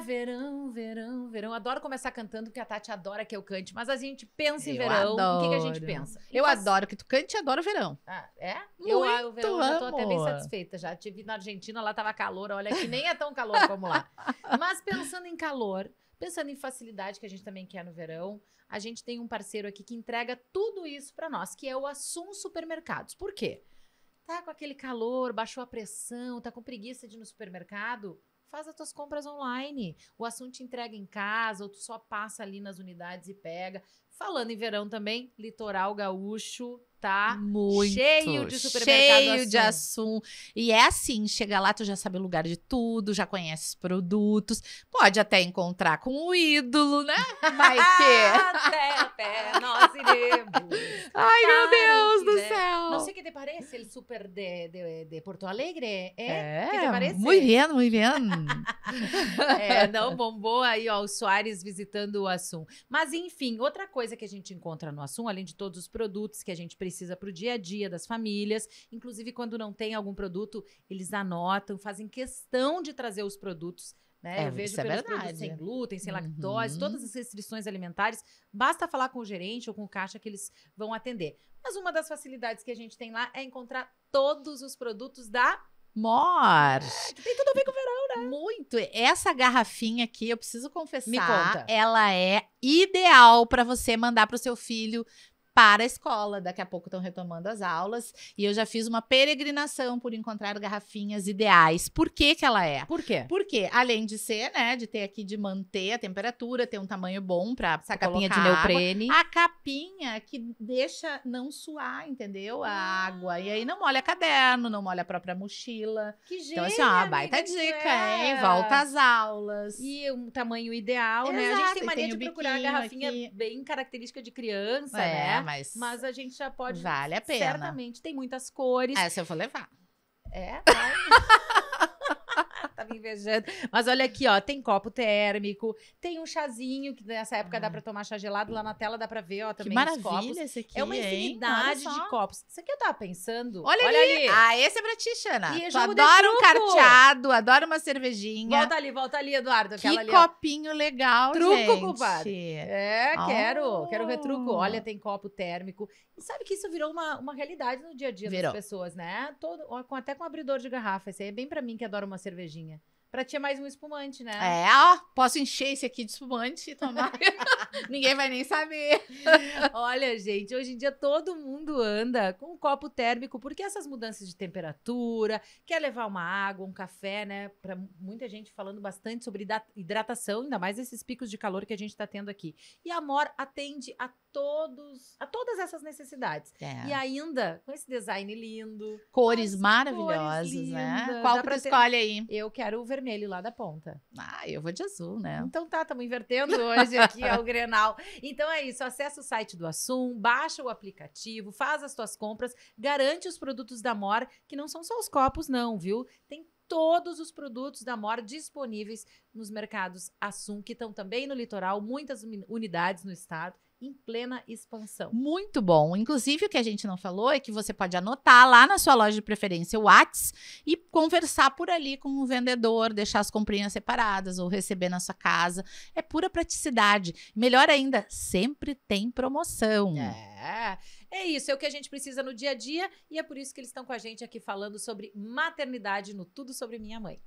verão, verão, verão. Adoro começar cantando, porque a Tati adora que eu cante. Mas a gente pensa em Eu verão. O que a adoro. gente pensa? Eu adoro que tu cante e adoro verão. Ah, é? Muito O verão já tô até bem amo. satisfeita. Já tive na Argentina, lá tava calor. Olha, aqui nem é tão calor como lá. Mas pensando em calor, pensando em facilidade que a gente também quer no verão, a gente tem um parceiro aqui que entrega tudo isso pra nós, que é o Assum Supermercados. Por quê? Tá com aquele calor, baixou a pressão, tá com preguiça de ir no supermercado? Faz as tuas compras online. O Assum te entrega em casa, ou tu só passa ali nas unidades e pega. Falando em verão também, Litoral Gaúcho tá Muito cheio de supermercado cheio de Assum. Assum. E é assim, chega lá, tu já sabe o lugar de tudo, já conhece os produtos, pode até encontrar com o ídolo, né? Vai que... Até nós iremos. Ai, meu Claro Deus que do é. céu! Não sei o que te parece, ele super de Porto Alegre. É, que te parece? muito bem, muito bem. É, não, bombou aí, ó, o Soares visitando o Assum. Mas, enfim, outra coisa que a gente encontra no Assum, além de todos os produtos que a gente precisa para o dia a dia das famílias, inclusive quando não tem algum produto, eles anotam, fazem questão de trazer os produtos, né? É, Eu vejo isso é pelos verdade. produtos sem glúten, sem Uhum. lactose, todas as restrições alimentares, basta falar com o gerente ou com o caixa que eles vão atender. Mas uma das facilidades que a gente tem lá é encontrar todos os produtos da Mor. que tem tudo a ver com o verão. Muito. Essa garrafinha aqui, eu preciso confessar, Me conta. ela é ideal para você mandar para o seu filho para a escola. Daqui a pouco estão retomando as aulas e eu já fiz uma peregrinação por encontrar garrafinhas ideais. Por que que ela é? Por quê? Porque, além de ser, né, de ter aqui, de manter a temperatura, ter um tamanho bom para Essa capinha de colocar água, neoprene. a capinha que deixa não suar, entendeu? A água. E aí não molha caderno, não molha a própria mochila. Que jeito, Então, assim, ó, baita dica, hein? Volta às aulas. E um tamanho ideal, né? A gente Exato, tem e mania tem de o procurar a biquinho garrafinha aqui. bem característica de criança, É, né? mas A gente já pode... vale a pena. Certamente, tem muitas cores. Essa eu vou levar. É, vai. Tá me invejando. Mas olha aqui, ó, tem copo térmico, tem um chazinho, que nessa época dá pra tomar chá gelado, lá na tela dá pra ver, ó, Que também os copos. maravilha esse aqui, É uma hein? infinidade Olha só. de copos. Isso aqui eu tava pensando. Olha ali. Ah, esse é pra ti, Xana. E é Tu jogo de adora um truco. carteado, adora uma cervejinha. Volta ali, Eduardo. Que Aquela ali, ó. copinho legal, Truco, gente. compadre. É, quero retruco. Oh. Olha, tem copo térmico. E sabe que isso virou uma realidade no dia a dia Virou. das pessoas, né? Até com abridor de garrafa. Esse aí é bem pra mim que adoro uma cervejinha. Pra ti é mais um espumante, né? É, ó, posso encher esse aqui de espumante e tomar. Ninguém vai nem saber. Olha, gente, hoje em dia todo mundo anda com um copo térmico, porque essas mudanças de temperatura, quer levar uma água, um café, né? Pra muita gente falando bastante sobre hidratação, ainda mais esses picos de calor que a gente tá tendo aqui. E a Mor atende a todas essas necessidades. É. E ainda com esse design lindo. Cores As maravilhosas, cores né? lindas, Qual dá que tu pra ter- escolhe aí? Eu quero o vermelho lá da ponta. Ah, eu vou de azul, né? Então tá, estamos invertendo hoje aqui é o Grenal. Então é isso, acessa o site do Assum, baixa o aplicativo, faz as tuas compras, garante os produtos da Mor, que não são só os copos não, viu? Tem todos os produtos da Mor disponíveis nos mercados Assum, que estão também no litoral, muitas unidades no estado, em plena expansão. Muito bom. Inclusive, o que a gente não falou é que você pode anotar lá na sua loja de preferência o Whats e conversar por ali com o vendedor, deixar as comprinhas separadas ou receber na sua casa. É pura praticidade. Melhor ainda, sempre tem promoção. É isso, é o que a gente precisa no dia a dia e é por isso que eles estão com a gente aqui falando sobre maternidade no Tudo Sobre Minha Mãe.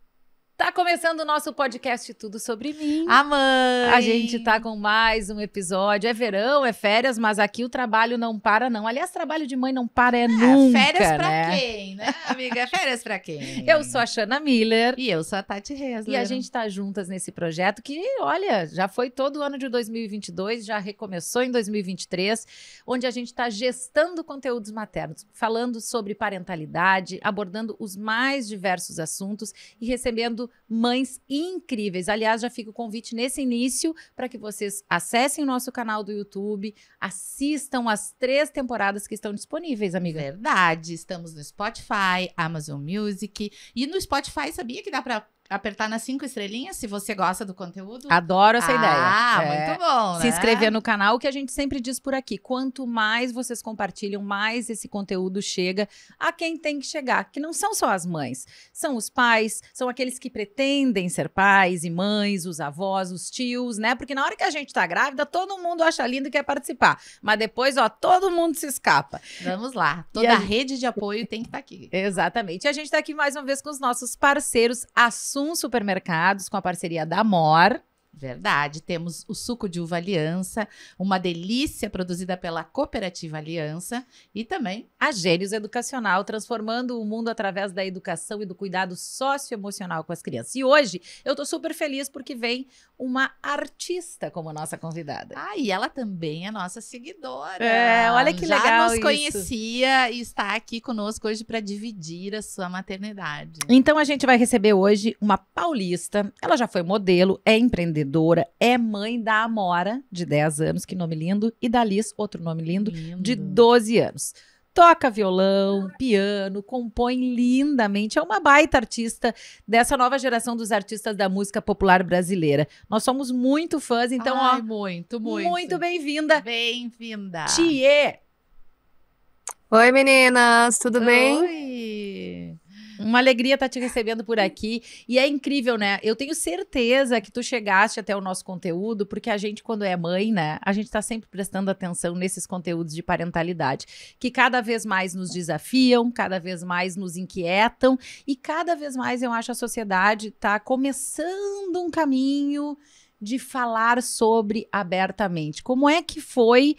Tá começando o nosso podcast Tudo Sobre Mim. A mãe! A gente tá com mais um episódio. É verão, é férias, mas aqui o trabalho não para, não. Aliás, trabalho de mãe não para nunca, férias pra né? quem, né, amiga? Férias pra quem? Eu sou a Xana Miller. E eu sou a Tati Hesler. E a gente tá juntas nesse projeto que, olha, já foi todo o ano de 2022, já recomeçou em 2023, onde a gente tá gestando conteúdos maternos, falando sobre parentalidade, abordando os mais diversos assuntos e recebendo mães incríveis. Aliás, já fica o convite nesse início para que vocês acessem o nosso canal do YouTube, assistam as 3 temporadas que estão disponíveis, amiga. Verdade, estamos no Spotify, Amazon Music e no Spotify sabia que dá pra apertar nas 5 estrelinhas, se você gosta do conteúdo. Adoro essa ideia. Ah, muito bom, né? Se inscrever no canal, o que a gente sempre diz por aqui. Quanto mais vocês compartilham, mais esse conteúdo chega a quem tem que chegar. Que não são só as mães, são os pais, são aqueles que pretendem ser pais e mães, os avós, os tios, né? Porque na hora que a gente tá grávida, todo mundo acha lindo e quer participar. Mas depois, ó, todo mundo se escapa. Vamos lá. Toda a rede de apoio tem que estar aqui. Exatamente. E a gente tá aqui mais uma vez com os nossos parceiros, Assum Supermercados, com a parceria da Amor. Verdade, temos o suco de uva Aliança, uma delícia produzida pela Cooperativa Aliança e também A Gênios Educacional, transformando o mundo através da educação e do cuidado socioemocional com as crianças. E hoje eu tô super feliz porque vem uma artista como nossa convidada. Ah, e ela também é nossa seguidora. É, olha que legal Já nos isso. conhecia e está aqui conosco hoje para dividir a sua maternidade. Então a gente vai receber hoje uma paulista. Ela já foi modelo, é empreendedora, é mãe da Amora, de 10 anos, que nome lindo, e da Liz, outro nome lindo, de 12 anos. Toca violão, piano, compõe lindamente. É uma baita artista dessa nova geração dos artistas da música popular brasileira. Nós somos muito fãs, então, Ai, ó, muito bem-vinda, bem-vinda. Thier. Oi, meninas, tudo bem? Oi. Uma alegria estar te recebendo por aqui. E é incrível, né? Eu tenho certeza que tu chegaste até o nosso conteúdo, porque a gente, quando é mãe, né? A gente tá sempre prestando atenção nesses conteúdos de parentalidade, que cada vez mais nos desafiam, cada vez mais nos inquietam, e cada vez mais eu acho a sociedade tá começando um caminho de falar sobre abertamente. Como é que foi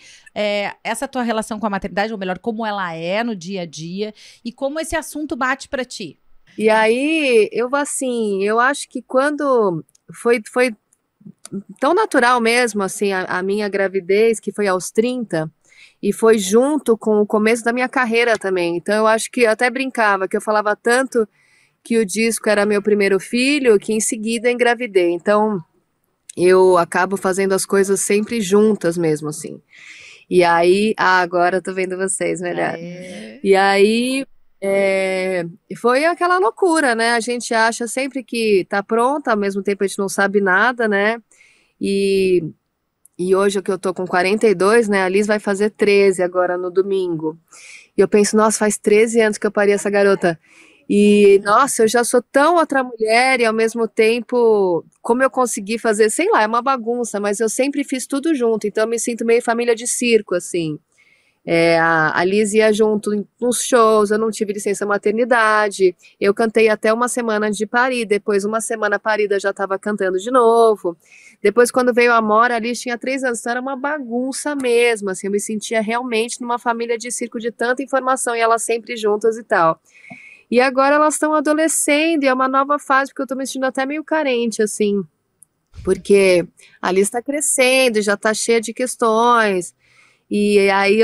essa tua relação com a maternidade, ou melhor, como ela é no dia a dia, e como esse assunto bate para ti? E aí, eu acho que quando foi tão natural mesmo, assim, a minha gravidez, que foi aos 30, e foi junto com o começo da minha carreira também. Então, eu acho que eu até brincava, que eu falava tanto que o disco era meu primeiro filho, que em seguida eu engravidei. Então, eu acabo fazendo as coisas sempre juntas mesmo, assim. E aí, agora eu tô vendo vocês melhor. E aí, foi aquela loucura, né? A gente acha sempre que tá pronta, ao mesmo tempo a gente não sabe nada, né? E hoje que eu tô com 42, né? A Liz vai fazer 13 agora no domingo. E eu penso, nossa, faz 13 anos que eu parei essa garota. E, nossa, eu já sou tão outra mulher e ao mesmo tempo, como eu consegui fazer, sei lá, é uma bagunça, mas eu sempre fiz tudo junto, então eu me sinto meio família de circo, assim. A Liz ia junto nos shows, eu não tive licença maternidade, eu cantei até uma semana de parir, depois uma semana parida já estava cantando de novo. Depois, quando veio a Amora, a Liz tinha 3 anos, então era uma bagunça mesmo, assim, eu me sentia realmente numa família de circo de tanta informação e elas sempre juntas e tal. E agora elas estão adolescendo e é uma nova fase, porque eu tô me sentindo até meio carente, assim, porque a Liz tá crescendo, já tá cheia de questões, e aí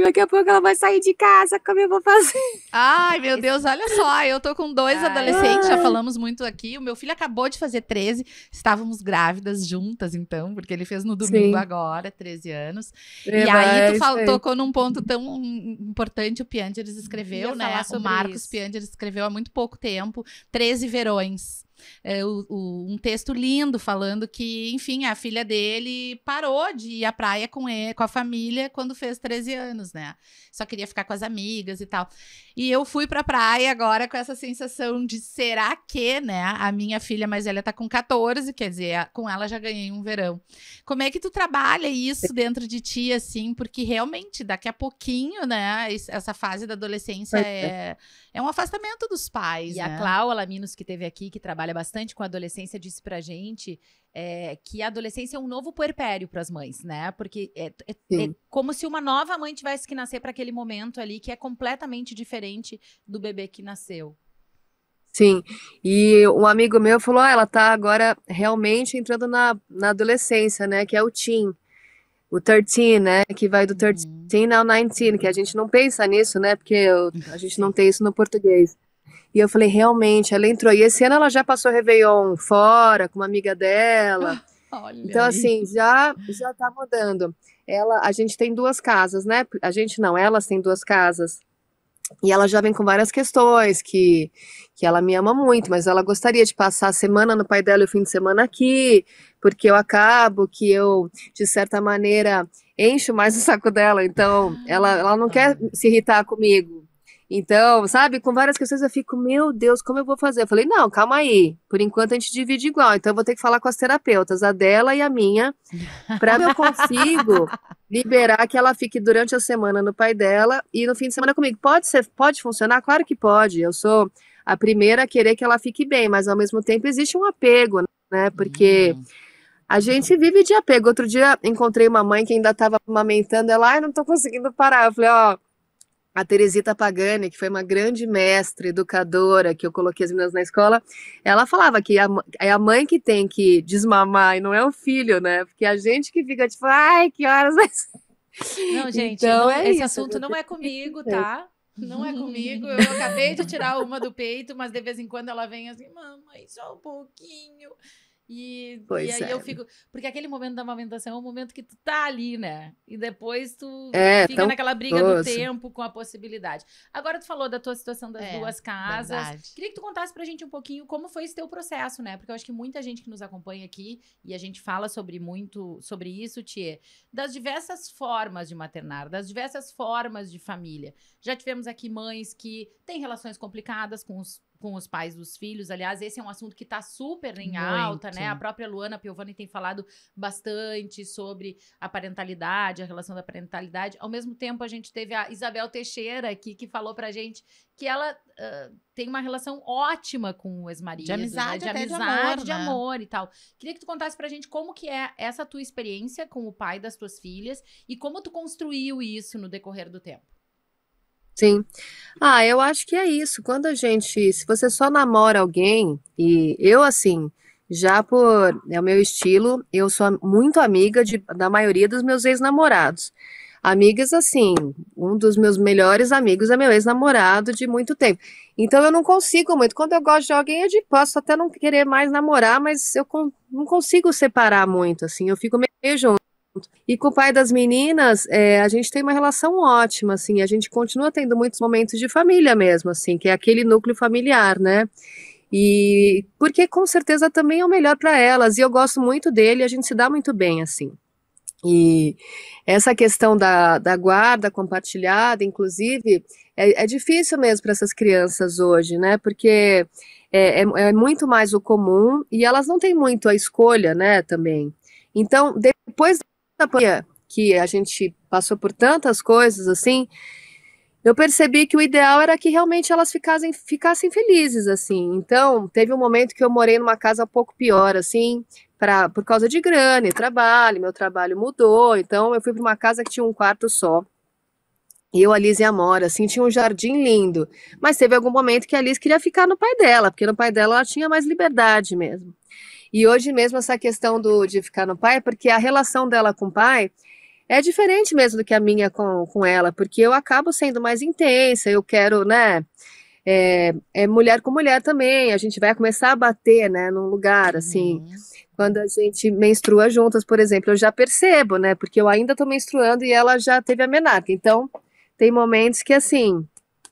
daqui a pouco ela vai sair de casa, como eu vou fazer? Ai, meu Deus, olha só, eu tô com 2 adolescentes, já falamos muito aqui, o meu filho acabou de fazer 13, estávamos grávidas juntas, então, porque ele fez no domingo agora, 13 anos, e aí tu tocou num ponto tão importante, o Piangeres escreveu, né, o Marcos Piangeres escreveu há muito pouco tempo, 13 verões. Um texto lindo falando que, enfim, a filha dele parou de ir à praia com a família quando fez 13 anos, né? Só queria ficar com as amigas e tal. E eu fui pra praia agora com essa sensação de será que, né? A minha filha mais velha tá com 14, quer dizer, com ela já ganhei um verão. Como é que tu trabalha isso dentro de ti, assim? Porque realmente, daqui a pouquinho, né? Essa fase da adolescência é um afastamento dos pais, E né? a Clau Alaminos, que teve aqui, que trabalha bastante com a adolescência, disse pra gente que a adolescência é um novo puerpério pras mães, né? Porque é como se uma nova mãe tivesse que nascer para aquele momento ali, que é completamente diferente do bebê que nasceu. Sim, e um amigo meu falou, ela tá agora realmente entrando na adolescência, né, que é o teen, o 13, né, que vai do 13 ao 19, que a gente não pensa nisso, né, porque a gente não tem isso no português. E eu falei, realmente, ela entrou. E esse ano ela já passou Réveillon fora, com uma amiga dela. Olha Então, aí. assim, já tá mudando. A gente tem 2 casas, né? A gente não, elas têm 2 casas. E ela já vem com várias questões, que ela me ama muito, mas ela gostaria de passar a semana no pai dela e o fim de semana aqui, porque eu acabo que eu, de certa maneira, encho mais o saco dela, então ela não quer se irritar comigo. Então, sabe, com várias questões eu fico, meu Deus, como eu vou fazer? Eu falei, não, calma aí, por enquanto a gente divide igual, então eu vou ter que falar com as terapeutas, a dela e a minha, para ver se eu consigo liberar que ela fique durante a semana no pai dela e no fim de semana comigo. Pode funcionar? Claro que pode, eu sou a primeira a querer que ela fique bem, mas ao mesmo tempo existe um apego, né, porque a gente vive de apego. Outro dia encontrei uma mãe que ainda estava amamentando, ela, ai, não tô conseguindo parar, eu falei, ó, a Teresita Pagani, que foi uma grande mestra, educadora, que eu coloquei as meninas na escola, ela falava que é a mãe que tem que desmamar e não é o filho, né? Porque a gente que fica tipo, ai, que horas vai ser? Não, gente, Então, esse isso, assunto não é comigo, tá? Não é comigo. Eu acabei de tirar uma do peito, mas de vez em quando ela vem assim, mamãe, só um pouquinho. E Pois aí é. eu fico. Porque aquele momento da amamentação é o momento que tu tá ali, né? E depois tu fica tão naquela briga do gostoso. tempo com a possibilidade. Agora tu falou da tua situação das duas casas. Verdade. Queria que tu contasse pra gente um pouquinho como foi esse teu processo, né? Porque eu acho que muita gente que nos acompanha aqui, e a gente fala muito sobre isso, Tchê, das diversas formas de maternar, das diversas formas de família. Já tivemos aqui mães que têm relações complicadas com os pais dos filhos. Aliás, esse é um assunto que está super em alta, Muito. né? A própria Luana Piovani tem falado bastante sobre a parentalidade, a relação da parentalidade. Ao mesmo tempo, a gente teve a Isabel Teixeira aqui, que falou pra gente que ela tem uma relação ótima com o ex-marido. De amizade, né? até de amizade, amor, de né? amor e tal. Queria que tu contasse pra gente como que é essa tua experiência com o pai das tuas filhas e como tu construiu isso no decorrer do tempo. Sim. Ah, eu acho que é isso. Quando se você só namora alguém, e eu, assim, é o meu estilo, eu sou muito amiga da maioria dos meus ex-namorados. Amigas, assim, um dos meus melhores amigos é meu ex-namorado de muito tempo. Então eu não consigo muito. Quando eu gosto de alguém, posso até não querer mais namorar, mas não consigo separar muito, assim, eu fico meio junto. E com o pai das meninas, a gente tem uma relação ótima, assim, a gente continua tendo muitos momentos de família mesmo, assim, que é aquele núcleo familiar, né? E porque com certeza também é o melhor para elas, e eu gosto muito dele, a gente se dá muito bem, assim. E essa questão da guarda compartilhada, inclusive, é difícil mesmo para essas crianças hoje, né? Porque é muito mais o comum, e elas não têm muito a escolha, né, também. Então, depois da pandemia, que a gente passou por tantas coisas assim, eu percebi que o ideal era que realmente elas ficassem felizes, assim. Então, teve um momento que eu morei numa casa um pouco pior, assim, por causa de grana e trabalho, meu trabalho mudou, então eu fui para uma casa que tinha um quarto só. Eu, a Liz e a Amora, assim, tinha um jardim lindo, mas teve algum momento que a Liz queria ficar no pai dela, porque no pai dela ela tinha mais liberdade mesmo. E hoje mesmo essa questão de ficar no pai, porque a relação dela com o pai é diferente mesmo do que a minha com ela, porque eu acabo sendo mais intensa, eu quero, né, mulher com mulher também, a gente vai começar a bater, né, num lugar, assim, quando a gente menstrua juntas, por exemplo, eu já percebo, né, porque eu ainda tô menstruando e ela já teve a menarca, então tem momentos que, assim,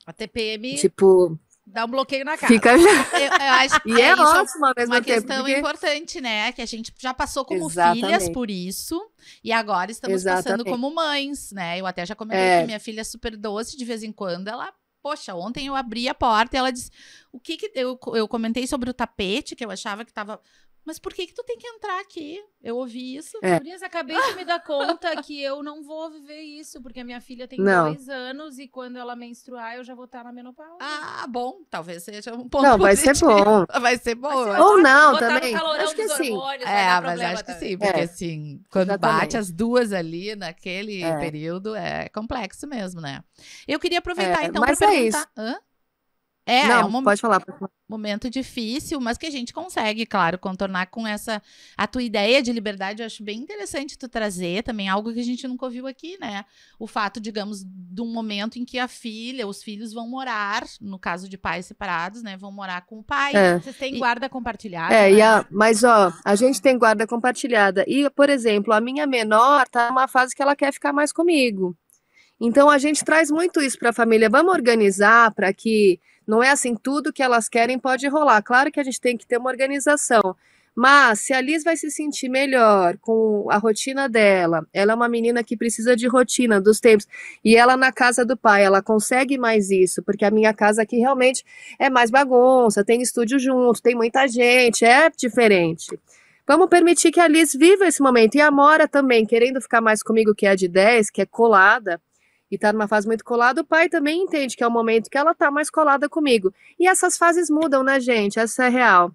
A TPM tipo, Dá um bloqueio na cara. fica já... eu acho que E é isso ótimo ao mesmo uma tempo, questão porque... importante, né? Que a gente já passou como Exatamente. filhas por isso e agora estamos passando Exatamente. como mães, né? Eu até já comentei que minha filha é super doce, de vez em quando ela... Poxa, ontem eu abri a porta e ela disse... O que eu comentei sobre o tapete, que eu achava que tava... Mas por que tu tem que entrar aqui? Eu ouvi isso. Gurias, acabei de me dar conta que eu não vou viver isso, porque a minha filha tem Não. 2 anos e quando ela menstruar eu já vou estar na menopausa. Ah, bom. Talvez seja um ponto Não, vai ser positivo. bom. Vai ser bom. Vai ser eu Ou ótimo, não, botar também. no calorão Acho que dos assim, hormônios, vai dar mas problema acho que também. sim, porque assim, quando Exatamente. bate as duas ali naquele período, é complexo mesmo, né? Eu queria aproveitar então para mas é perguntar. isso. Hã? Não, É um pode falar. momento difícil, mas que a gente consegue, claro, contornar com a tua ideia de liberdade. Eu acho bem interessante tu trazer também algo que a gente nunca ouviu aqui, né? O fato, digamos, de um momento em que os filhos vão morar, no caso de pais separados, né? Vão morar com o pai. Vocês têm guarda compartilhada, Mas ó, a gente tem guarda compartilhada. E, por exemplo, a minha menor tá numa fase que ela quer ficar mais comigo. Então a gente traz muito isso para a família. Vamos organizar para que não é assim, tudo que elas querem pode rolar. Claro que a gente tem que ter uma organização. Mas se a Liz vai se sentir melhor com a rotina dela, ela é uma menina que precisa de rotina, dos tempos, e ela na casa do pai, ela consegue mais isso, porque a minha casa aqui realmente é mais bagunça, tem estúdio junto, tem muita gente, é diferente. Vamos permitir que a Liz viva esse momento. E a Amora também, querendo ficar mais comigo, que é de 10, que é colada, e tá numa fase muito colada, o pai também entende que é o momento que ela tá mais colada comigo. E essas fases mudam, né, gente? Essa é real.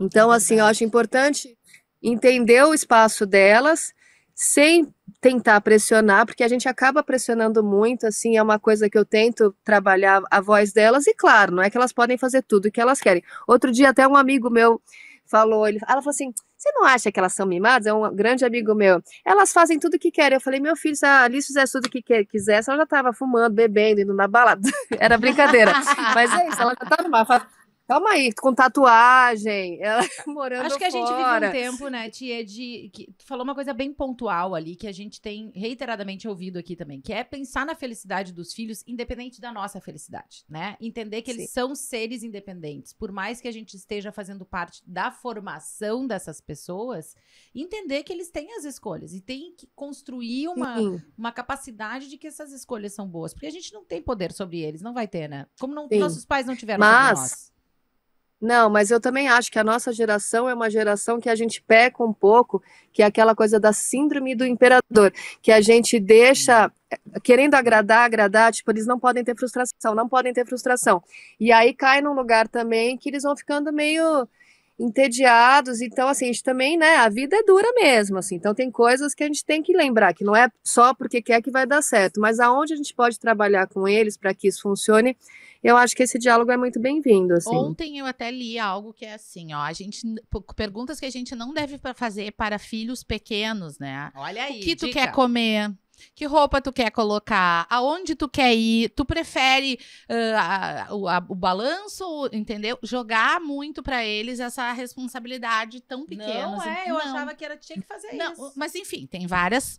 Então, assim, eu acho importante entender o espaço delas, sem tentar pressionar, porque a gente acaba pressionando muito, assim, é uma coisa que eu tento trabalhar a voz delas, e claro, não é que elas podem fazer tudo o que elas querem. Outro dia até um amigo meu ela falou assim, você não acha que elas são mimadas? É um grande amigo meu. Elas fazem tudo o que querem. Eu falei, meu filho, se a Alice fizesse tudo o que quisesse, ela já estava fumando, bebendo, indo na balada. Era brincadeira. Mas é isso, ela já tá numa fase. Calma aí, com tatuagem, ela morando fora. Acho que a gente vive um tempo, né, Tia, tu falou uma coisa bem pontual ali, que a gente tem reiteradamente ouvido aqui também, que é pensar na felicidade dos filhos, independente da nossa felicidade, né? Entender que eles são seres independentes. Por mais que a gente esteja fazendo parte da formação dessas pessoas, entender que eles têm as escolhas e tem que construir uma capacidade de que essas escolhas são boas. Porque a gente não tem poder sobre eles, não vai ter, né? Como nossos pais não tiveram sobre nós. Não, mas eu também acho que a nossa geração é uma geração que a gente peca um pouco, que é aquela coisa da síndrome do imperador, que a gente deixa, querendo agradar, tipo, eles não podem ter frustração. E aí cai num lugar também que eles vão ficando meio entediados, então assim, a gente também, né, a vida é dura mesmo, assim, então tem coisas que a gente tem que lembrar, que não é só porque quer que vai dar certo, mas aonde a gente pode trabalhar com eles para que isso funcione, eu acho que esse diálogo é muito bem-vindo, assim. Ontem eu até li algo que é assim, ó, perguntas que a gente não deve fazer para filhos pequenos, né? Olha aí, o que tu quer comer? Que roupa tu quer colocar? Aonde tu quer ir? Tu prefere o balanço, entendeu? Jogar muito pra eles essa responsabilidade tão pequena. Não, eu achava que tinha que fazer isso. Mas enfim, tem várias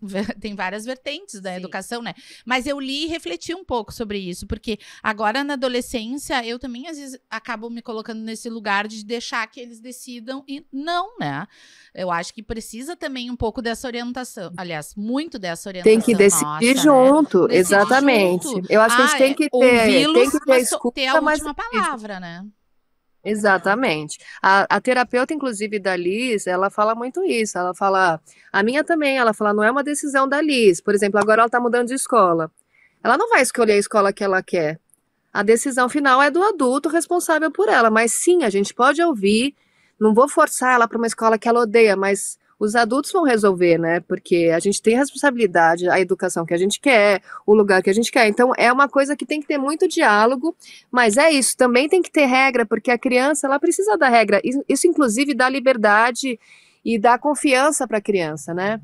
vertentes da educação, né? Mas eu li e refleti um pouco sobre isso, porque agora na adolescência eu também às vezes acabo me colocando nesse lugar de deixar que eles decidam e não, né? Eu acho que precisa também um pouco dessa orientação, aliás, muito dessa orientação. Tem que decidir junto, né? Exatamente. Junto. Eu acho que a gente tem que ter escuta, ter a última palavra, né? Exatamente. A terapeuta, inclusive, da Liz, ela fala muito isso. Ela fala, a minha também, ela fala, não é uma decisão da Liz. Por exemplo, agora ela está mudando de escola. Ela não vai escolher a escola que ela quer. A decisão final é do adulto responsável por ela. Mas sim, a gente pode ouvir. Não vou forçar ela para uma escola que ela odeia, mas os adultos vão resolver, né? Porque a gente tem a responsabilidade, a educação que a gente quer, o lugar que a gente quer. Então, é uma coisa que tem que ter muito diálogo, mas é isso, também tem que ter regra, porque a criança, ela precisa da regra. Isso inclusive, dá liberdade e dá confiança para a criança, né?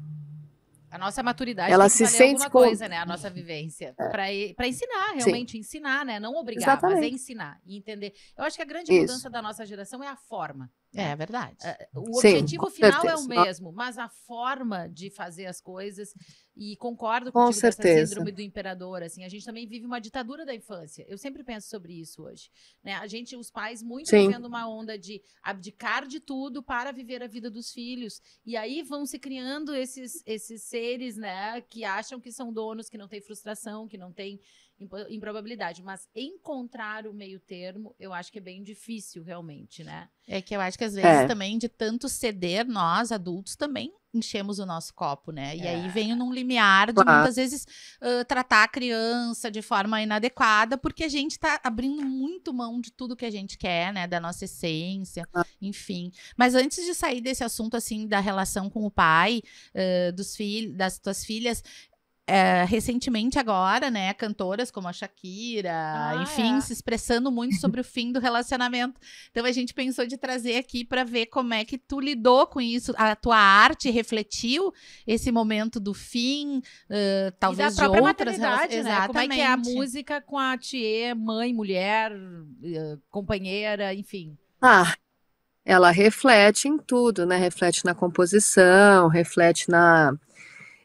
A nossa maturidade ela tem que se valer sente alguma coisa, né? A nossa vivência. Para ensinar, realmente ensinar, né? Não obrigar, exatamente, mas é ensinar e entender. Eu acho que a grande mudança da nossa geração é a forma. É verdade. O objetivo final é o mesmo, mas a forma de fazer as coisas, e concordo com dessa síndrome do imperador, assim, a gente também vive uma ditadura da infância. Eu sempre penso sobre isso hoje, né? Os pais muito vivendo uma onda de abdicar de tudo para viver a vida dos filhos, e aí vão se criando esses seres, né, que acham que são donos, que não tem frustração, que não tem improbabilidade, mas encontrar o meio termo, eu acho que é bem difícil, realmente, né? É que eu acho que às vezes também, de tanto ceder, nós, adultos, também enchemos o nosso copo, né? E aí vem num limiar de muitas vezes tratar a criança de forma inadequada, porque a gente tá abrindo muito mão de tudo que a gente quer, né? Da nossa essência, enfim. Mas antes de sair desse assunto, assim, da relação com o pai, das tuas filhas, recentemente agora, né, cantoras como a Shakira, enfim, se expressando muito sobre o fim do relacionamento. Então a gente pensou de trazer aqui para ver como é que tu lidou com isso, a tua arte refletiu esse momento do fim, talvez e da própria de outras maternidade, né? Como é que é a música com a tia, mãe, mulher, companheira, enfim. Ela reflete em tudo, né? Reflete na composição, reflete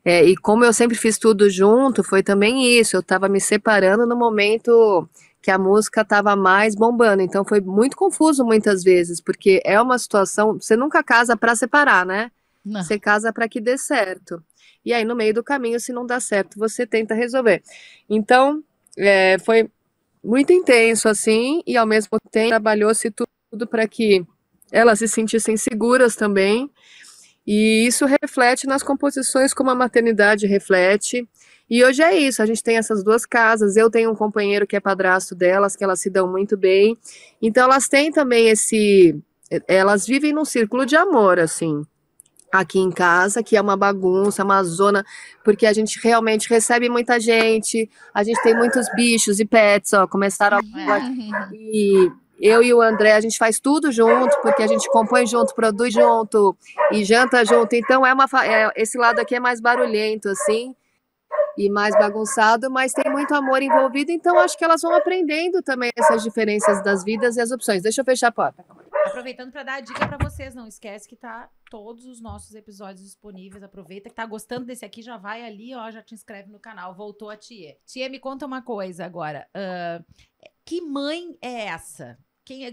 E como eu sempre fiz tudo junto, foi também isso. Eu estava me separando no momento que a música estava mais bombando. Então foi muito confuso muitas vezes, porque é uma situação. Você nunca casa para separar, né? Não. Você casa para que dê certo. E aí, no meio do caminho, se não dá certo, você tenta resolver. Então, foi muito intenso, assim, e ao mesmo tempo trabalhou-se tudo para que elas se sentissem seguras também. E isso reflete nas composições como a maternidade reflete. E hoje é isso, a gente tem essas duas casas, eu tenho um companheiro que é padrasto delas, que elas se dão muito bem. Então elas têm também elas vivem num círculo de amor, assim, aqui em casa, que é uma bagunça, uma zona, porque a gente realmente recebe muita gente, a gente tem muitos bichos e pets, ó, começaram e eu e o André, a gente faz tudo junto, porque a gente compõe junto, produz junto e janta junto. Então esse lado aqui é mais barulhento, assim, e mais bagunçado, mas tem muito amor envolvido. Então acho que elas vão aprendendo também essas diferenças das vidas e as opções. Deixa eu fechar a porta. Aproveitando para dar a dica para vocês, não esquece que tá todos os nossos episódios disponíveis. Aproveita que tá gostando desse aqui, já vai ali, ó, já te inscreve no canal. Voltou a Tia. Tia, me conta uma coisa agora. Que mãe é essa?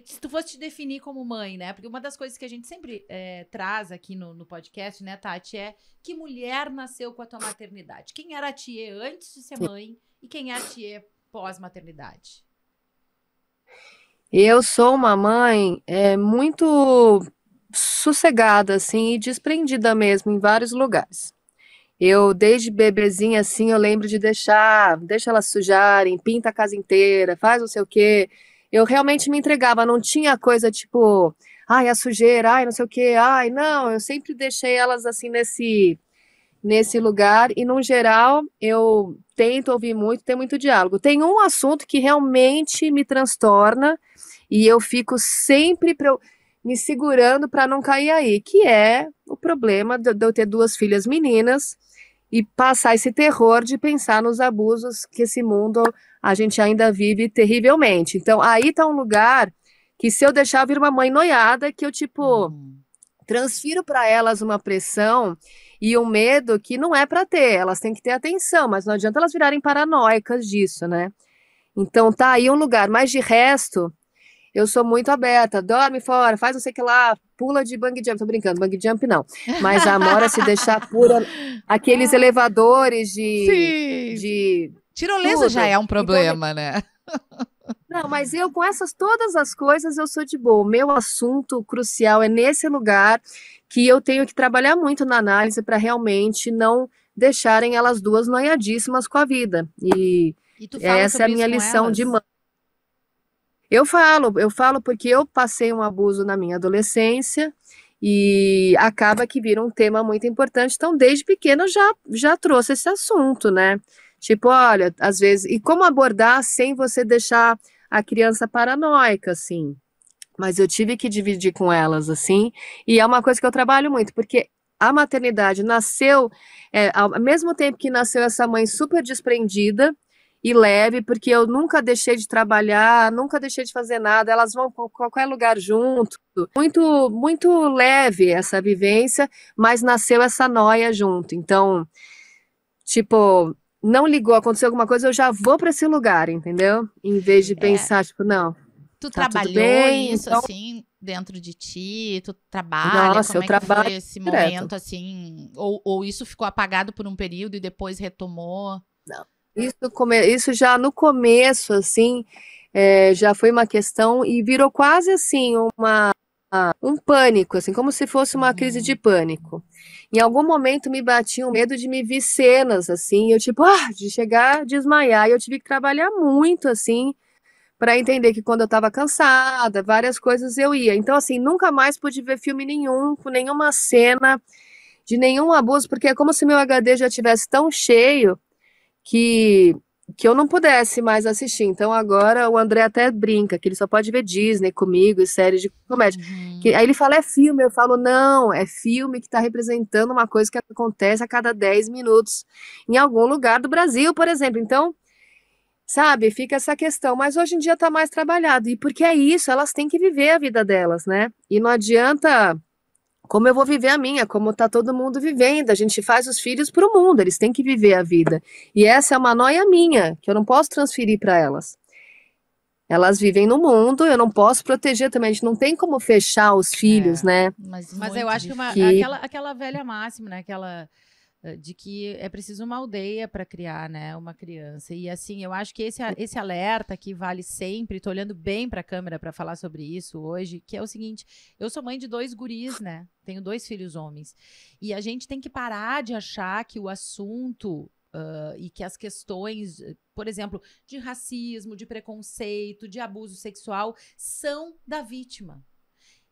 Se tu fosse te definir como mãe, né? Porque uma das coisas que a gente sempre traz aqui no podcast, né, Tati, é que mulher nasceu com a tua maternidade. Quem era a Tia antes de ser mãe e quem é a Tia pós-maternidade? Eu sou uma mãe muito sossegada, assim, e desprendida mesmo em vários lugares. Eu, desde bebezinha, assim, eu lembro de deixa elas sujarem, pinta a casa inteira, faz não sei o quê. Eu realmente me entregava, não tinha coisa tipo, ai, a sujeira, ai, não sei o quê, ai, não, eu sempre deixei elas, assim, nesse lugar, e, no geral, eu tento ouvir muito, ter muito diálogo. Tem um assunto que realmente me transtorna, e eu fico sempre me segurando para não cair aí, que é o problema de eu ter duas filhas meninas e passar esse terror de pensar nos abusos que esse mundo a gente ainda vive terrivelmente. Então, aí tá um lugar que, se eu deixar, vir uma mãe noiada, que eu, tipo, transfiro para elas uma pressão e um medo que não é para ter, elas têm que ter atenção, mas não adianta elas virarem paranoicas disso, né? Então tá aí um lugar, mas de resto, eu sou muito aberta, dorme fora, faz não sei o que lá, pula de bungee jump, tô brincando, bungee jump não, mas a Amora se deixar pura, aqueles elevadores de tirolesa tudo. já é um problema, Então, né? Não, mas eu com todas as coisas eu sou de boa. O meu assunto crucial é nesse lugar que eu tenho que trabalhar muito na análise para realmente não deixarem elas duas noiadíssimas com a vida. E tu fala essa é a minha lição de mãe. Eu falo porque eu passei um abuso na minha adolescência e acaba que vira um tema muito importante. Então, desde pequena eu já trouxe esse assunto, né? Tipo, olha, às vezes, e como abordar sem você deixar a criança paranoica, assim. Mas eu tive que dividir com elas, assim, e é uma coisa que eu trabalho muito, porque a maternidade nasceu, ao mesmo tempo que nasceu essa mãe super desprendida e leve, porque eu nunca deixei de trabalhar, nunca deixei de fazer nada, elas vão para qualquer lugar junto, muito, muito leve essa vivência, mas nasceu essa noia junto. Então, tipo, não ligou, aconteceu alguma coisa, eu já vou para esse lugar, entendeu? Em vez de pensar, tipo, não. Tu tá trabalhou bem, isso, então... assim, dentro de ti? Tu trabalha? Nossa, como eu trabalho foi esse direto. momento, assim? Ou isso ficou apagado por um período e depois retomou? Não. Isso já no começo, assim, já foi uma questão e virou quase assim um pânico, assim, como se fosse uma crise de pânico. Em algum momento me batia um medo de me ver cenas, assim, eu tipo, de chegar, desmaiar, e eu tive que trabalhar muito, assim, para entender que quando eu estava cansada, várias coisas eu ia. Então, assim, nunca mais pude ver filme nenhum, com nenhuma cena de nenhum abuso, porque é como se meu HD já estivesse tão cheio que eu não pudesse mais assistir. Então agora o André até brinca que ele só pode ver Disney comigo e séries de comédia. Aí ele fala, é filme. Eu falo, não, é filme que está representando uma coisa que acontece a cada 10 minutos em algum lugar do Brasil, por exemplo. Então, sabe, fica essa questão. Mas hoje em dia está mais trabalhado. E porque é isso, elas têm que viver a vida delas, né? E não adianta como eu vou viver a minha, como tá todo mundo vivendo. A gente faz os filhos para o mundo, eles têm que viver a vida. E essa é uma noia minha, que eu não posso transferir para elas. Elas vivem no mundo, eu não posso proteger também. A gente não tem como fechar os filhos, né? Mas eu acho aquela velha máxima, né? Aquela de que é preciso uma aldeia para criar, né, uma criança. E assim, eu acho que esse alerta que vale sempre, tô olhando bem para a câmera para falar sobre isso hoje, que é o seguinte, eu sou mãe de 2 guris, né? Tenho 2 filhos homens. E a gente tem que parar de achar que o assunto e que as questões, por exemplo, de racismo, de preconceito, de abuso sexual, são da vítima.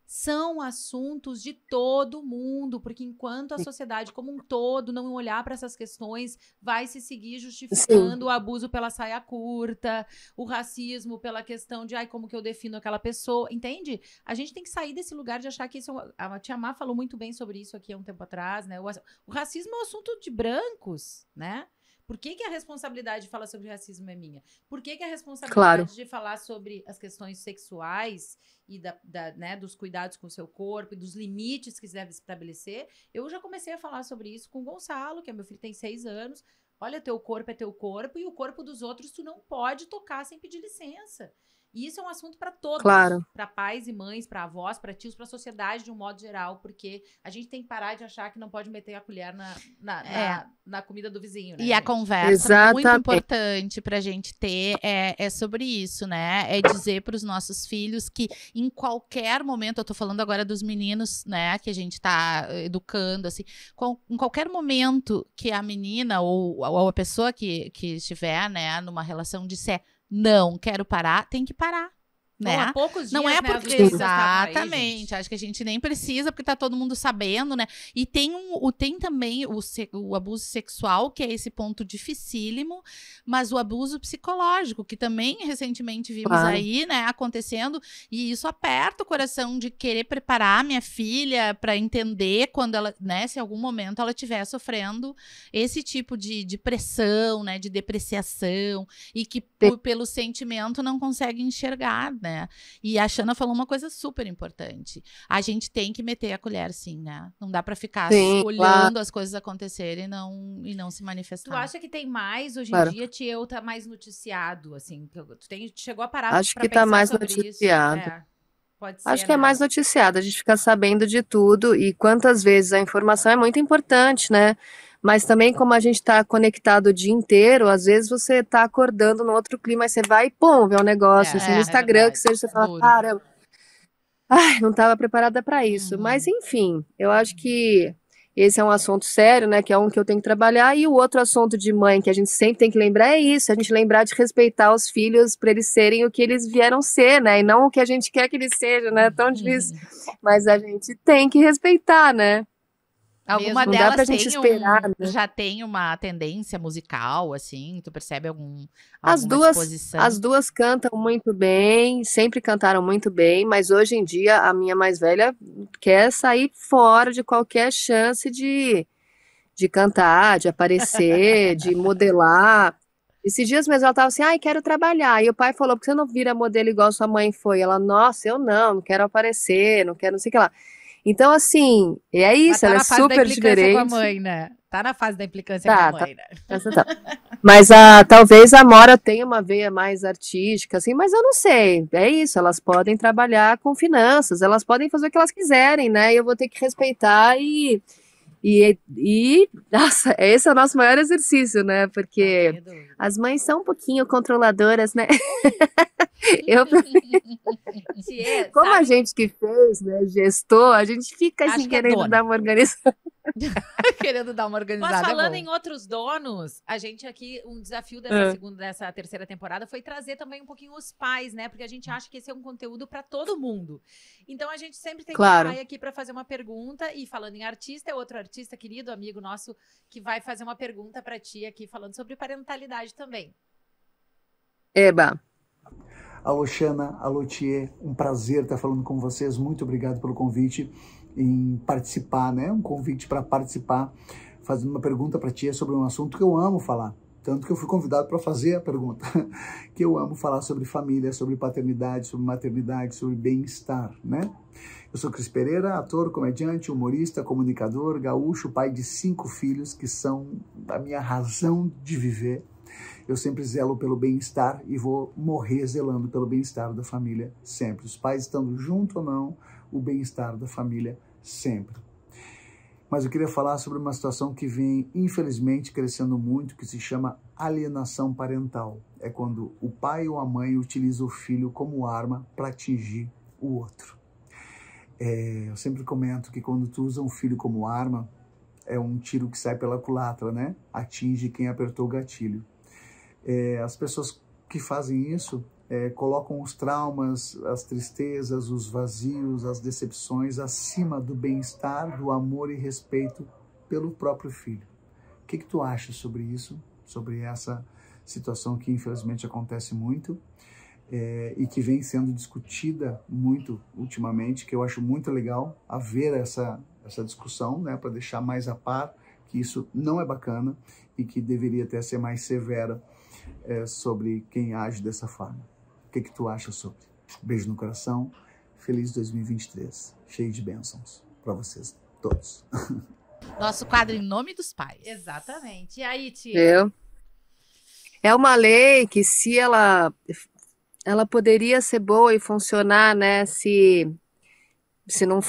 São assuntos de todo mundo, porque enquanto a sociedade como um todo não olhar para essas questões, vai se seguir justificando o abuso pela saia curta, o racismo pela questão de, como que eu defino aquela pessoa, entende? A gente tem que sair desse lugar de achar que isso... A Tia Má falou muito bem sobre isso aqui há um tempo atrás, né? O racismo é um assunto de brancos, né? Por que a responsabilidade de falar sobre racismo é minha? Por que a responsabilidade de falar sobre as questões sexuais e né, dos cuidados com o seu corpo e dos limites que se deve estabelecer? Eu já comecei a falar sobre isso com o Gonçalo, que é meu filho, tem 6 anos. Olha, teu corpo é teu corpo e o corpo dos outros tu não pode tocar sem pedir licença. E isso é um assunto para todos, para pais e mães, para avós, para tios, para a sociedade de um modo geral, porque a gente tem que parar de achar que não pode meter a colher na comida do vizinho, né? E a conversa muito importante para a gente ter é sobre isso, né? É dizer para os nossos filhos que em qualquer momento, eu tô falando agora dos meninos, né, que a gente tá educando, assim, em qualquer momento que a menina ou a pessoa que estiver, né, numa relação disser não, quero parar, tem que parar. Né? Há poucos dias, não é porque exatamente, acho que a gente nem precisa porque tá todo mundo sabendo, né? E tem também o abuso sexual, que é esse ponto dificílimo, mas o abuso psicológico, que também recentemente vimos aí, né, acontecendo, e isso aperta o coração de querer preparar minha filha para entender quando ela, né, se em algum momento ela estiver sofrendo esse tipo de pressão, né, de depreciação, e que pelo sentimento não consegue enxergar, né? E a Xana falou uma coisa super importante. A gente tem que meter a colher, sim, né? Não dá pra ficar olhando as coisas acontecerem e não se manifestar. Tu acha que tem mais hoje em dia, Tieu, tá mais noticiado, assim? Chegou a parar Acho pra que tá mais sobre noticiado. isso? Pode ser, Acho que é mais noticiado, a gente fica sabendo de tudo e quantas vezes a informação é muito importante, né? Mas também como a gente está conectado o dia inteiro, às vezes você está acordando num outro clima, aí você vai e pum, vê um negócio assim no Instagram, que seja, você fala, caramba, não estava preparada para isso. Mas enfim, eu acho que esse é um assunto sério, né, que é um que eu tenho que trabalhar, e o outro assunto de mãe que a gente sempre tem que lembrar é isso, a gente lembrar de respeitar os filhos para eles serem o que eles vieram ser, né, e não o que a gente quer que eles sejam, né, tão difícil, mas a gente tem que respeitar, né. Alguma não delas dá pra gente esperar, né? já tem uma tendência musical, assim? Tu percebe alguma disposição? As duas cantam muito bem, sempre cantaram muito bem, mas hoje em dia a minha mais velha quer sair fora de qualquer chance de cantar, de aparecer, de modelar. Esses dias mesmo ela tava assim, quero trabalhar. E o pai falou, por que você não vira modelo igual sua mãe foi? Ela, nossa, eu não quero aparecer, não quero não sei o que lá. Então, assim, é isso, ela é super diferente. Com a mãe, né? Tá na fase da implicância com a mãe, né? Mas talvez a Mora tenha uma veia mais artística, assim, mas eu não sei. É isso, elas podem trabalhar com finanças, elas podem fazer o que elas quiserem, né? E eu vou ter que respeitar e nossa, esse é o nosso maior exercício, né? Porque as mães são um pouquinho controladoras, né? Como a gente que fez, né, gestor, a gente fica assim querendo dar uma organização. Querendo dar uma organizada. Mas falando em outros donos, a gente aqui, um desafio dessa terceira temporada foi trazer também um pouquinho os pais, né? Porque a gente acha que esse é um conteúdo para todo mundo. Então a gente sempre tem um pai aqui para fazer uma pergunta. E falando em artista, é outro artista querido, amigo nosso, que vai fazer uma pergunta para ti aqui, falando sobre parentalidade também. Eba. Alô, Xana, alô, Thier, um prazer estar falando com vocês, muito obrigado pelo convite em participar, né, um convite para participar, fazendo uma pergunta para Tia sobre um assunto que eu amo falar, Tanto que eu fui convidado para fazer a pergunta, que eu amo falar sobre família, sobre paternidade, sobre maternidade, sobre bem-estar, né? Eu sou Cris Pereira, ator, comediante, humorista, comunicador, gaúcho, pai de 5 filhos que são a minha razão de viver. Eu sempre zelo pelo bem-estar e vou morrer zelando pelo bem-estar da família sempre. Os pais estando junto ou não, o bem-estar da família sempre. Mas eu queria falar sobre uma situação que vem, infelizmente, crescendo muito, que se chama alienação parental. É quando o pai ou a mãe utiliza o filho como arma para atingir o outro. Eu sempre comento que quando tu usa um filho como arma, é um tiro que sai pela culatra, né? Atinge quem apertou o gatilho. As pessoas que fazem isso colocam os traumas, as tristezas, os vazios, as decepções acima do bem-estar, do amor e respeito pelo próprio filho. O que tu acha sobre isso? Sobre essa situação que infelizmente acontece muito e que vem sendo discutida muito ultimamente, que eu acho muito legal haver essa discussão, né, para deixar mais a par que isso não é bacana e que deveria até ser mais severa sobre quem age dessa forma. O que tu acha sobre? Beijo no coração, feliz 2023, cheio de bênçãos para vocês todos. Nosso quadro Em Nome dos Pais. Exatamente. E aí, tia? É uma lei que se ela poderia ser boa e funcionar, né, se não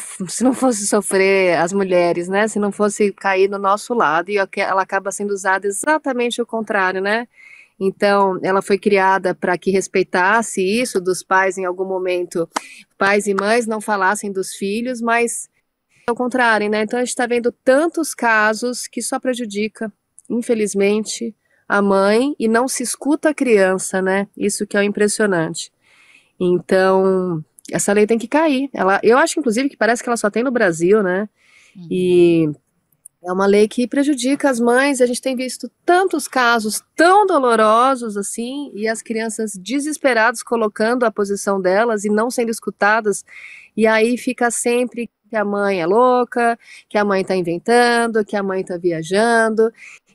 fosse sofrer as mulheres, né, se não fosse cair no nosso lado, e ela acaba sendo usada exatamente o contrário, né? Então, ela foi criada para que respeitasse isso dos pais em algum momento, pais e mães não falassem dos filhos, mas ao contrário, né? Então, a gente está vendo tantos casos que só prejudica, infelizmente, a mãe e não se escuta a criança, né? Isso que é o impressionante. Então, essa lei tem que cair. Eu acho, inclusive, que parece que ela só tem no Brasil, né? E é uma lei que prejudica as mães. A gente tem visto tantos casos tão dolorosos assim, e as crianças desesperadas colocando a posição delas e não sendo escutadas, e aí fica sempre que a mãe é louca, que a mãe está inventando, que a mãe está viajando,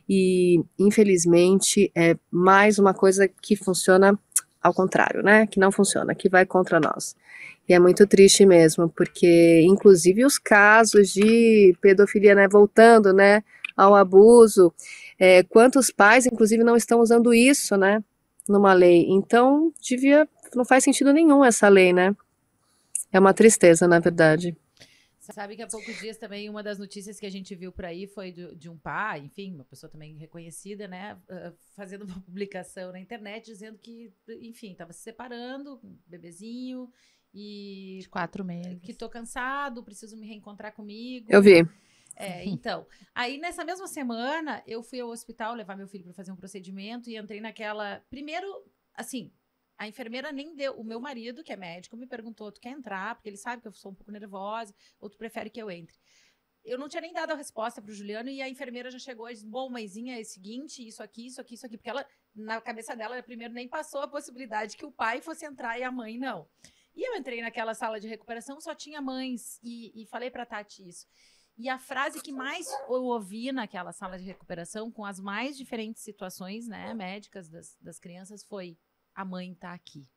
e infelizmente é mais uma coisa que funciona ao contrário, né? Que não funciona, que vai contra nós. E é muito triste mesmo, porque inclusive os casos de pedofilia, né, voltando, né, ao abuso, quantos pais, inclusive, não estão usando isso, né, numa lei. Então, não faz sentido nenhum essa lei, né. É uma tristeza, na verdade. Sabe que há poucos dias também uma das notícias que a gente viu por aí foi de um pai, enfim, uma pessoa também reconhecida, né, fazendo uma publicação na internet dizendo que, enfim, estava se separando, bebezinho, e de 4 meses. Que tô cansado, preciso me reencontrar comigo. Eu vi. Então, aí nessa mesma semana eu fui ao hospital levar meu filho para fazer um procedimento e entrei naquela, primeiro, assim, a enfermeira nem deu, o meu marido, que é médico, me perguntou, tu quer entrar? Porque ele sabe que eu sou um pouco nervosa, ou tu prefere que eu entre? Eu não tinha nem dado a resposta pro Juliano e a enfermeira já chegou e disse, bom, mãezinha, é o seguinte, isso aqui, porque ela, na cabeça dela, primeiro nem passou a possibilidade que o pai fosse entrar e a mãe não. E eu entrei naquela sala de recuperação, só tinha mães, e falei pra Tati isso. E a frase que mais eu ouvi naquela sala de recuperação, com as mais diferentes situações, né, médicas das crianças, foi: a mãe tá aqui.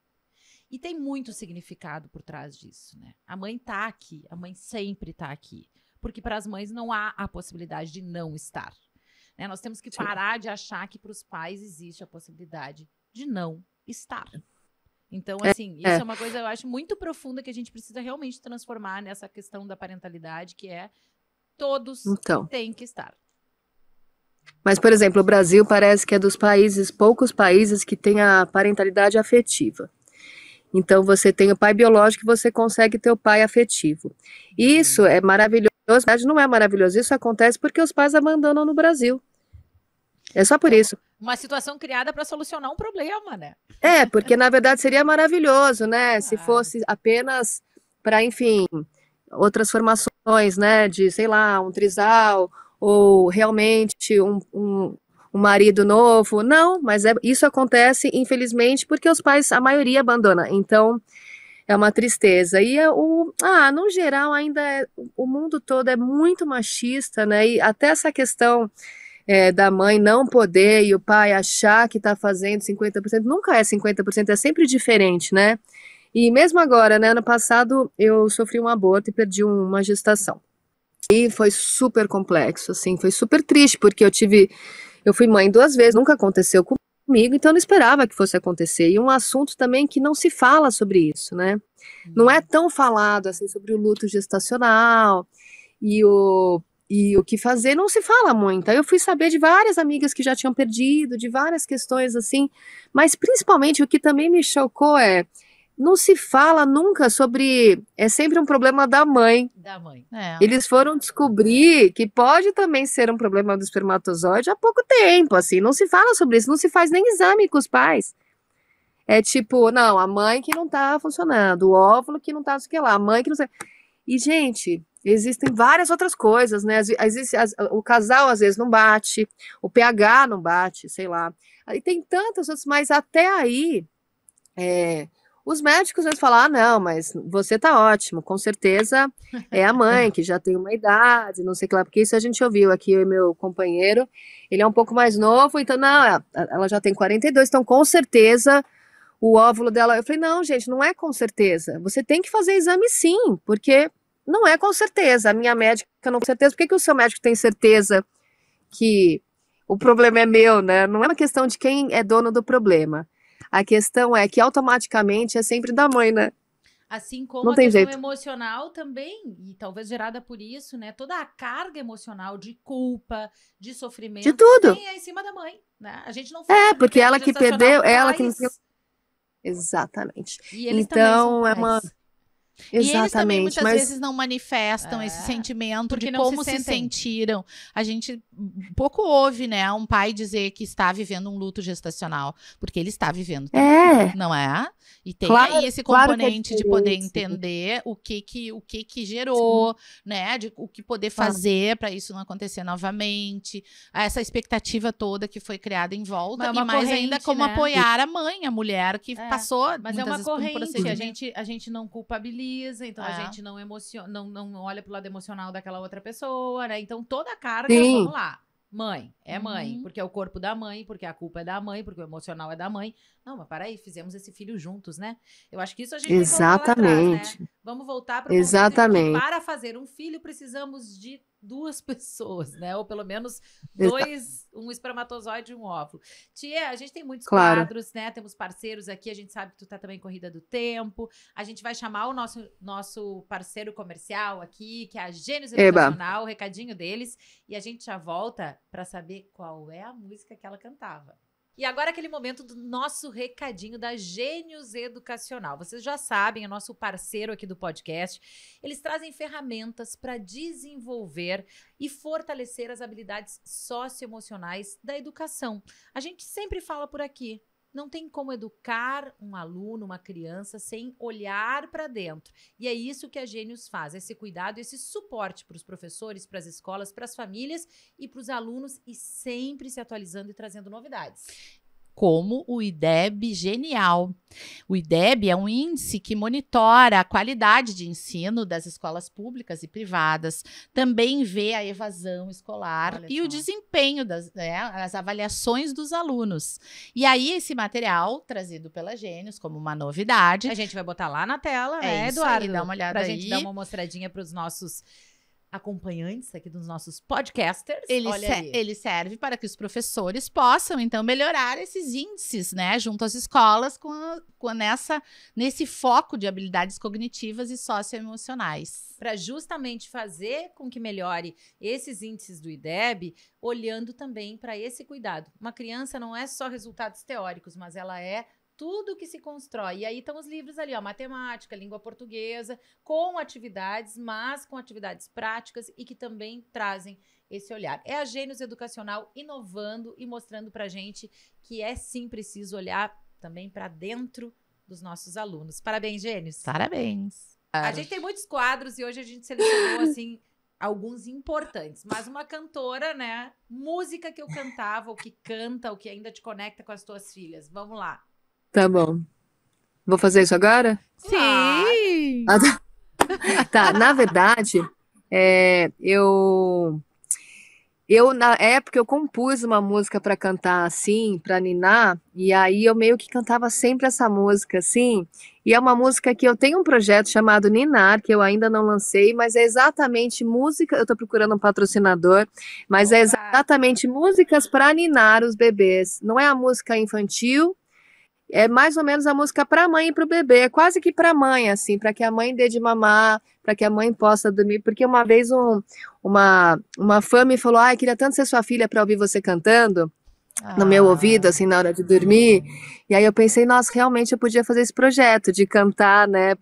E tem muito significado por trás disso, né? A mãe tá aqui, a mãe sempre tá aqui. Porque para as mães não há a possibilidade de não estar. Né? Nós temos que parar de achar que para os pais existe a possibilidade de não estar. Então, assim, isso é uma coisa, eu acho, muito profunda que a gente precisa realmente transformar nessa questão da parentalidade, que é todos têm que estar. Mas, por exemplo, o Brasil parece que é dos poucos países que tem a parentalidade afetiva. Então, você tem o pai biológico e você consegue ter o pai afetivo. Isso é maravilhoso, na verdade não é maravilhoso, isso acontece porque os pais abandonam no Brasil. É só por isso. Uma situação criada para solucionar um problema, né? Porque na verdade seria maravilhoso, né? Se fosse apenas para, enfim, outras formações, né? De, sei lá, um trisal, ou realmente um marido novo. Não, mas isso acontece, infelizmente, porque os pais, a maioria abandona. Então, é uma tristeza. E no geral, ainda o mundo todo é muito machista, né? E até essa questão da mãe não poder e o pai achar que está fazendo 50%, nunca é 50%, é sempre diferente, né? E mesmo agora, né, ano passado, eu sofri um aborto e perdi uma gestação. E foi super complexo, assim, foi super triste, porque eu fui mãe 2 vezes, nunca aconteceu comigo, então eu não esperava que fosse acontecer. E um assunto também que não se fala sobre isso, né? Não é tão falado, assim, sobre o luto gestacional e o que fazer, não se fala muito. Aí eu fui saber de várias amigas que já tinham perdido, de várias questões assim, mas principalmente o que também me chocou não se fala nunca sobre, é sempre um problema da mãe. Da mãe. Eles foram descobrir que pode também ser um problema do espermatozoide há pouco tempo, assim, não se fala sobre isso, não se faz nem exame com os pais. É tipo, não, a mãe que não tá funcionando, o óvulo que não tá, não sei o que lá, a mãe que não sei... E, gente, existem várias outras coisas, né? O casal às vezes não bate, o pH não bate, sei lá. Aí tem tantas outras, mas até aí, os médicos às vezes falam, não, mas você tá ótimo, com certeza é a mãe que já tem uma idade, não sei o que lá, porque isso a gente ouviu aqui, eu e meu companheiro, ele é um pouco mais novo, então, não, ela já tem 42, então com certeza o óvulo dela... Eu falei, não, gente, não é com certeza, você tem que fazer exame sim, porque não é com certeza, a minha médica não tem certeza, por que o seu médico tem certeza que o problema é meu, né? Não é uma questão de quem é dono do problema. A questão é que automaticamente é sempre da mãe, né? Assim como Não a tem questão jeito. emocional também, e talvez gerada por isso, né? Toda a carga emocional de culpa, de sofrimento, De tudo. também é em cima da mãe, né? A gente não fala sobre Porque perda ela que gestacional perdeu, com ela que não pais. tem... Exatamente. E eles também são Então, pais. E eles também exatamente, muitas mas vezes não manifestam esse sentimento porque de não como se se sentem. sentiram. A gente pouco ouve, né, um pai dizer que está vivendo um luto gestacional, porque ele está vivendo também, não é? E tem Claro, aí esse claro que é componente de poder diferente. entender o que gerou, né, de o que poder fazer para isso não acontecer novamente, essa expectativa toda que foi criada em volta, Mas é uma e mais ainda corrente, como né? apoiar a mãe, a mulher que passou Mas muitas é uma vezes por um corrente, procedimento. a gente não culpabiliza, então a gente não emociona, não olha pro lado emocional daquela outra pessoa, né? Então toda a carga, Sim. vamos lá. Mãe, é mãe, Uhum. porque é o corpo da mãe, porque a culpa é da mãe, porque o emocional é da mãe. Não, mas peraí, fizemos esse filho juntos, né? Eu acho que isso a gente tem que voltar lá atrás, né? Exatamente. Vamos voltar para o conceito de que Exatamente. para fazer um filho precisamos de 2 pessoas, né? Ou pelo menos um espermatozoide e um óvulo. Tia, a gente tem muitos Claro. quadros, né? Temos parceiros aqui, a gente sabe que tu tá também corrida do tempo. A gente vai chamar o nosso parceiro comercial aqui, que é a Gênios Educacional, o recadinho deles, e a gente já volta para saber qual é a música que ela cantava. E agora aquele momento do nosso recadinho da Gênios Educacional. Vocês já sabem, é nosso parceiro aqui do podcast. Eles trazem ferramentas para desenvolver e fortalecer as habilidades socioemocionais da educação. A gente sempre fala por aqui. Não tem como educar um aluno, uma criança, sem olhar para dentro. E é isso que a Gênios faz, esse cuidado, esse suporte para os professores, para as escolas, para as famílias e para os alunos, e sempre se atualizando e trazendo novidades. Como o IDEB Genial. O IDEB é um índice que monitora a qualidade de ensino das escolas públicas e privadas, também vê a evasão escolar Olha e só. o desempenho as avaliações dos alunos. E aí esse material, trazido pela Gênios como uma novidade, A gente vai botar lá na tela, É né, isso aí, Eduardo? dá uma olhada pra gente aí. dar uma mostradinha para os nossos acompanhantes aqui dos nossos podcasters. Ele, Olha ali. ele serve para que os professores possam, então, melhorar esses índices, né, junto às escolas, nesse foco de habilidades cognitivas e socioemocionais. Para justamente fazer com que melhore esses índices do IDEB, olhando também para esse cuidado. Uma criança não é só resultados teóricos, mas ela é tudo que se constrói. E aí estão os livros ali, ó, matemática, língua portuguesa, com atividades, mas com atividades práticas e que também trazem esse olhar. É a Gênios Educacional inovando e mostrando pra gente que é sim preciso olhar também para dentro dos nossos alunos. Parabéns, Gênios. Parabéns. A gente tem muitos quadros e hoje a gente selecionou, assim, alguns importantes. Mas uma cantora, né? Música que eu cantava, ou que canta, ou que ainda te conecta com as tuas filhas. Vamos lá. Tá bom. Vou fazer isso agora? Sim! Tá, na verdade, eu Na época, eu compus uma música para cantar assim, para ninar, e aí eu meio que cantava sempre essa música assim. E é uma música que eu tenho um projeto chamado Ninar, que eu ainda não lancei, mas é exatamente música. Eu estou procurando um patrocinador, mas é Opa! exatamente músicas para ninar os bebês. Não é a música infantil, é mais ou menos a música para a mãe e para o bebê, é quase que para a mãe, assim, para que a mãe dê de mamar, para que a mãe possa dormir. Porque uma vez uma fã me falou: ai, queria tanto ser sua filha para ouvir você cantando no meu ouvido, assim, na hora de dormir. E aí eu pensei, nossa, realmente eu podia fazer esse projeto de cantar, né,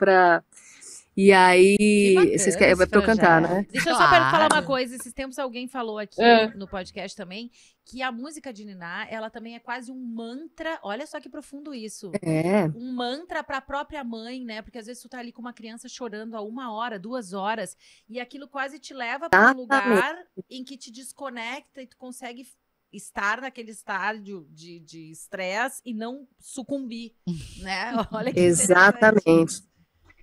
E aí, Que vocês bacana querem, esse é pra eu cantar, projeto. né? Deixa eu só Claro. falar uma coisa. Esses tempos alguém falou aqui no podcast também que a música de ninar, ela também é quase um mantra. Olha só que profundo isso. É, Um mantra para a própria mãe, né? Porque às vezes tu tá ali com uma criança chorando há 1 hora, 2 horas, e aquilo quase te leva para um lugar em que te desconecta e tu consegue estar naquele estádio de estresse e não sucumbir, né? Olha que interessante. exatamente.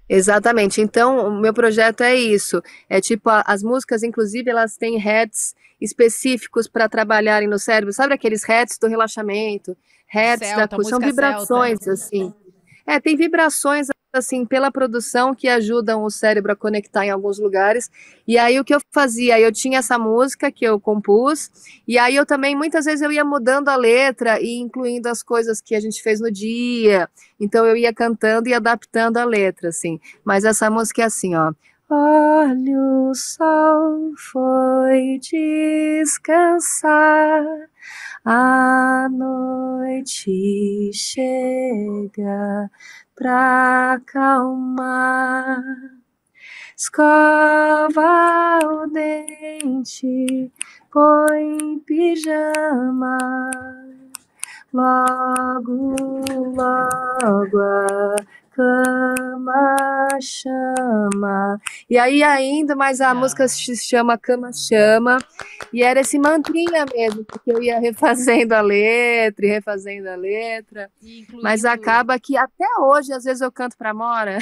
Exatamente. Então, o meu projeto é isso. É tipo, as músicas, inclusive, elas têm hertz específicos para trabalharem no cérebro. Sabe aqueles hertz do relaxamento? Hertz Celta, são música vibrações, assim. Tem vibrações, assim, pela produção que ajudam o cérebro a conectar em alguns lugares. E aí, o que eu fazia? Eu tinha essa música que eu compus, e aí eu também, muitas vezes, eu ia mudando a letra e incluindo as coisas que a gente fez no dia. Então, eu ia cantando e adaptando a letra, assim. Mas essa música é assim, ó. Olha, o sol foi descansar, a noite chega pra acalmar. Escova o dente, põe pijama, logo, logo a cama chama. E aí ainda, mas a música se chama Cama Chama, e era esse mantrinha mesmo, porque eu ia refazendo a letra e refazendo a letra, mas acaba que até hoje, às vezes eu canto pra Mora,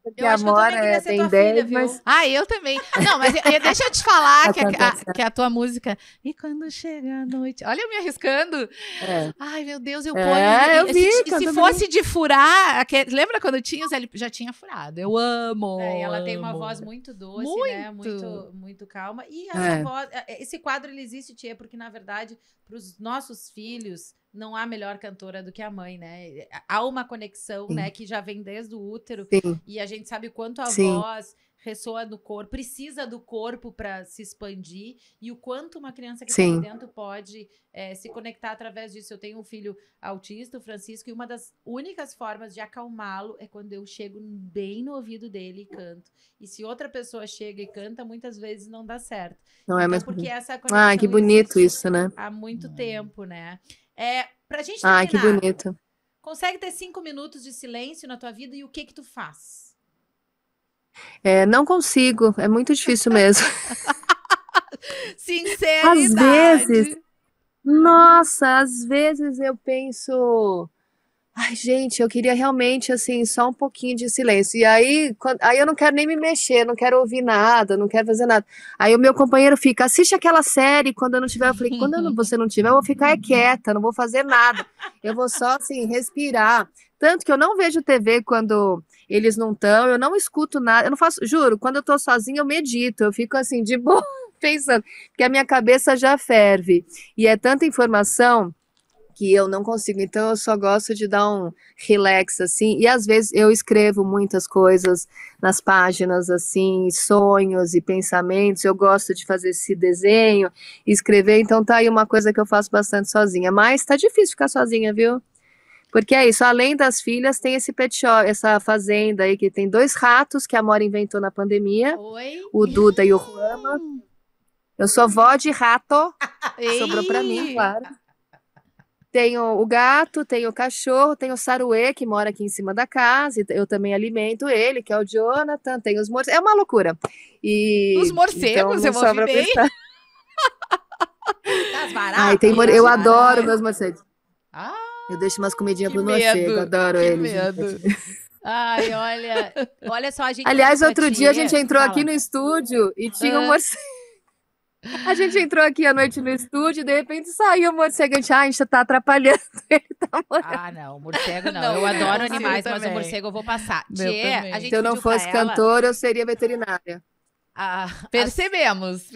porque Eu a acho que eu também Mora queria ser tem tua filha, 10, viu? mas Eu também. Não, mas deixa eu te falar Acontece. que a tua música. E quando chega a noite. Olha, eu me arriscando. é. Ai, meu Deus, eu É, ponho. eu vi, se canta fosse de furar. Lembra quando tinha os LP? Já tinha furado. Eu amo. E ela tem uma amo. voz muito doce, né? Muito. Muito calma. E essa É. voz, esse quadro ele existe, Tia, porque na verdade, para os nossos filhos, não há melhor cantora do que a mãe, né? Há uma conexão, Sim. né, que já vem desde o útero, Sim, e a gente sabe o quanto a Sim. voz ressoa no corpo, precisa do corpo para se expandir, e o quanto uma criança que está Sim. ali dentro pode se conectar através disso. Eu tenho um filho autista, o Francisco, e uma das únicas formas de acalmá-lo é quando eu chego bem no ouvido dele e canto. E se outra pessoa chega e canta, muitas vezes não dá certo. não é Então, mais porque essa conexão Ai, que bonito existe isso, né? há muito tempo, né? Pra gente Ai, que terminar, bonito. consegue ter 5 minutos de silêncio na tua vida e o que tu faz? Não consigo, é muito difícil mesmo. Sinceridade. Às vezes, nossa, às vezes eu penso, ai, gente, eu queria realmente, assim, só um pouquinho de silêncio. E aí, aí eu não quero nem me mexer, não quero ouvir nada, não quero fazer nada. Aí o meu companheiro fica, assiste aquela série quando eu não tiver. Eu falei, você não tiver, eu vou ficar quieta, não vou fazer nada. Eu vou só, assim, respirar. Tanto que eu não vejo TV quando eles não estão, eu não escuto nada, eu não faço, juro, quando eu tô sozinha eu medito, eu fico assim, de boa, pensando, porque a minha cabeça já ferve. E é tanta informação que eu não consigo, então eu só gosto de dar um relax, assim, e às vezes eu escrevo muitas coisas nas páginas, assim, sonhos e pensamentos, eu gosto de fazer esse desenho, escrever, então tá aí uma coisa que eu faço bastante sozinha, mas tá difícil ficar sozinha, viu? Porque é isso, além das filhas, tem esse pet shop, essa fazenda aí que tem 2 ratos que a Mora inventou na pandemia, Oi? o Duda e o Rama. Eu sou vó de rato, sobrou pra mim, Ei. claro. Tenho o gato, tenho o cachorro, tenho o Saruê, que mora aqui em cima da casa, e eu também alimento ele, que é o Jonathan, tem os morcegos, é uma loucura. E Os morcegos, não eu ouvi sobra pra bem. estar. Das baratas? Ai, eu adoro meus morcegos. Ah, Eu deixo umas comidinhas Que pro morcego, medo. adoro Que eles. medo. ai, olha só, a gente Aliás, tem outro dia a gente entrou Fala. aqui no estúdio e tinha um Ah. morcego. A gente entrou aqui à noite no estúdio, de repente saiu o morcego. A gente tá atrapalhando. Ele tá morrendo. Ah, não, morcego não. Não, Eu adoro eu animais, mas o também. morcego eu vou passar. Meu Tchê, também. a gente Se eu não pediu pra fosse ela, cantora, eu seria veterinária. Percebemos.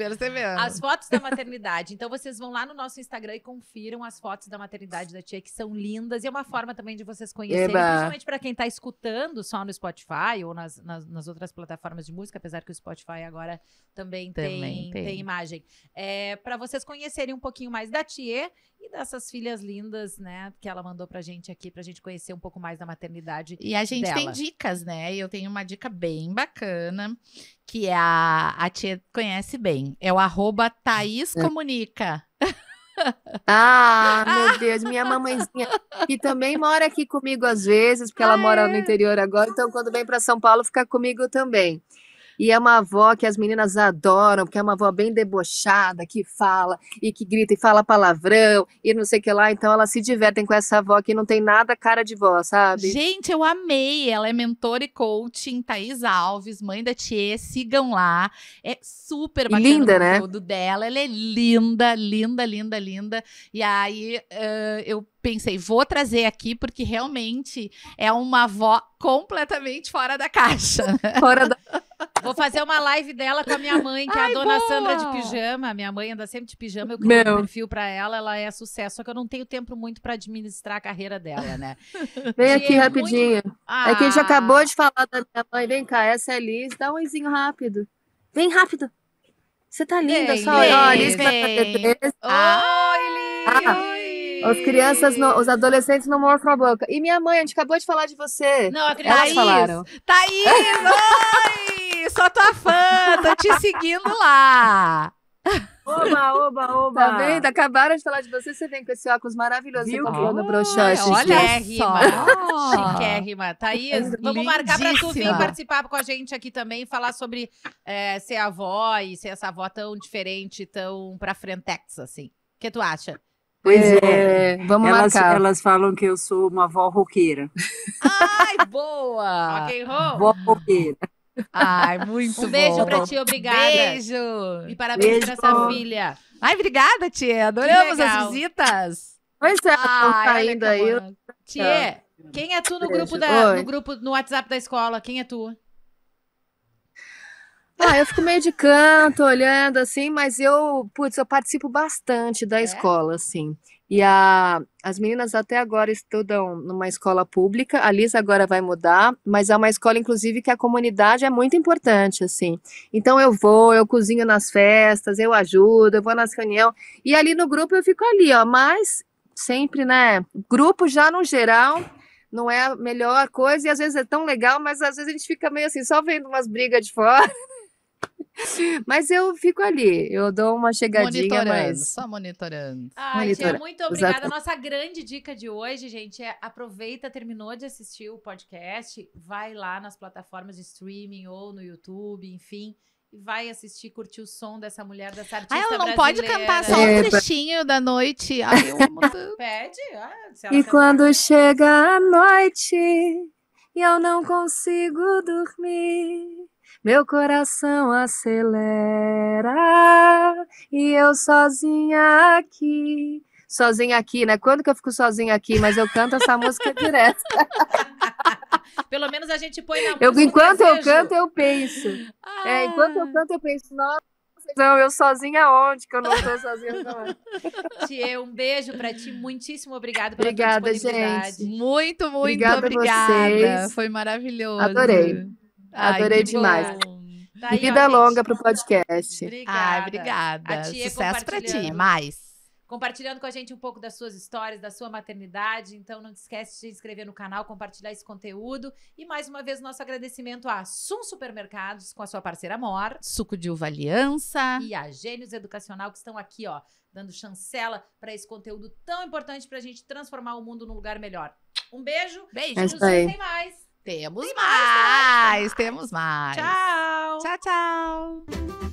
As fotos da maternidade. Então, vocês vão lá no nosso Instagram e confiram as fotos da maternidade da tia, que são lindas. E é uma forma também de vocês conhecerem, Eba. principalmente para quem tá escutando só no Spotify ou nas outras plataformas de música, apesar que o Spotify agora também tem imagem. Para vocês conhecerem um pouquinho mais da tia e dessas filhas lindas, né, que ela mandou pra gente aqui, pra gente conhecer um pouco mais da maternidade. E a gente tem dela. dicas, né? Eu tenho uma dica bem bacana, que é a tia conhece bem. É o @ThaísComunica. Ah, meu Deus, minha mamãezinha, que também mora aqui comigo às vezes, porque ela mora no interior agora, então quando vem para São Paulo fica comigo também. E é uma avó que as meninas adoram, porque é uma avó bem debochada, que fala, e que grita, e fala palavrão, e não sei o que lá, então elas se divertem com essa avó que não tem nada cara de vó, sabe? Gente, eu amei. Ela é mentora e coaching, Thaís Alves, mãe da Tia. Sigam lá. É super bacana Linda, o né? conteúdo dela. Ela é linda, linda, linda, linda. E aí, eu pensei, vou trazer aqui, porque realmente é uma avó completamente fora da caixa. Fora da... Vou fazer uma live dela com a minha mãe, que é a Ai, dona boa! Sandra de pijama. Minha mãe anda sempre de pijama, eu criei um Meu. perfil pra ela, ela é sucesso. Só que eu não tenho tempo muito pra administrar a carreira dela, né? Vem aqui Tia, rapidinho. É que a gente Ah, acabou de falar da minha mãe. Vem cá, essa é Liz, dá um oizinho rápido. Vem rápido. Você tá linda, Vem, só olha. Ó, a vem, Liz vai fazer vem. 13. Oi, As crianças, os adolescentes não mostram a boca. E minha mãe, a gente acabou de falar de você. Não, acredito. Elas falaram. Thaís, oi! Sou tua fã, tô te seguindo lá. Oba, oba, oba. Tá vendo? Acabaram de falar de você, você vem com esse óculos maravilhoso. Viu? Você comprou no Ai, brochante. olha Chiquérrima. só. Chiquérrima. Thaís, vamos marcar pra tu vir Lindíssima. participar com a gente aqui também, falar sobre ser avó e ser essa avó tão diferente, tão pra frentex, assim. O que tu acha? Pois é. Vamos Elas, marcar. elas falam que eu sou uma avó roqueira. Ai, boa. Rock and roll? Avó roqueira. Ai, muito Um beijo bom. pra ti, obrigada. Beijo. E parabéns pra Beijo. essa filha. Ai, obrigada, tia. Adoramos Que legal. as visitas. Pois é, estão Ai, olha saindo que aí. amor. Tia, quem é tu no Beijo. grupo, Oi. no grupo, no WhatsApp da escola? Quem é tu? Eu fico meio de canto, olhando assim, mas eu participo bastante da escola, assim. E as meninas até agora estudam numa escola pública, a Liz agora vai mudar, mas é uma escola, inclusive, que a comunidade é muito importante, assim. Então eu cozinho nas festas, eu ajudo, eu vou nas reuniões, e ali no grupo eu fico ali, ó, mas sempre, né, grupo já no geral não é a melhor coisa, e às vezes é tão legal, mas às vezes a gente fica meio assim, só vendo umas brigas de fora. Mas eu fico ali, eu dou uma chegadinha, Monitorando, mas... só monitorando. Ai, Monitora. tia, muito obrigada. Exato. Nossa grande dica de hoje, gente, é aproveita, terminou de assistir o podcast, vai lá nas plataformas de streaming ou no YouTube, enfim, e vai assistir, curtir o som dessa mulher, dessa artista Ai, ela não brasileira. pode cantar só um trechinho da noite. Ai, eu amo tanto. Pede? Se ela E cantar. quando chega a noite e eu não consigo dormir, meu coração acelera e eu sozinha aqui. Sozinha aqui, né? Quando que eu fico sozinha aqui? Mas eu canto essa música direto. Pelo menos a gente põe na música. Enquanto eu desejo. canto, eu penso. Enquanto eu canto, eu penso, nossa, não, eu sozinha onde? Que eu não tô sozinha, não. Tia, um beijo pra ti, muitíssimo obrigada pela Obrigada, tua disponibilidade. gente. Muito, muito Obrigada a obrigada. vocês. Foi maravilhoso. Adorei. Ai, Adorei que demais. bom. Tá aí, ó, Vida gente. longa pro podcast. Obrigada. Ai, obrigada. A tia Sucesso pra ti. compartilhando. Mais. Compartilhando com a gente um pouco das suas histórias, da sua maternidade. Então, não esquece de se inscrever no canal, compartilhar esse conteúdo. E, mais uma vez, nosso agradecimento a Sum Supermercados, com a sua parceira Amor, Suco de uva aliança. e a Gênios Educacional, que estão aqui, ó, dando chancela para esse conteúdo tão importante pra gente transformar o mundo num lugar melhor. Um beijo. Beijo. É isso aí. Tem mais. Temos Tem mais. Temos mais. Tchau. Tchau, tchau.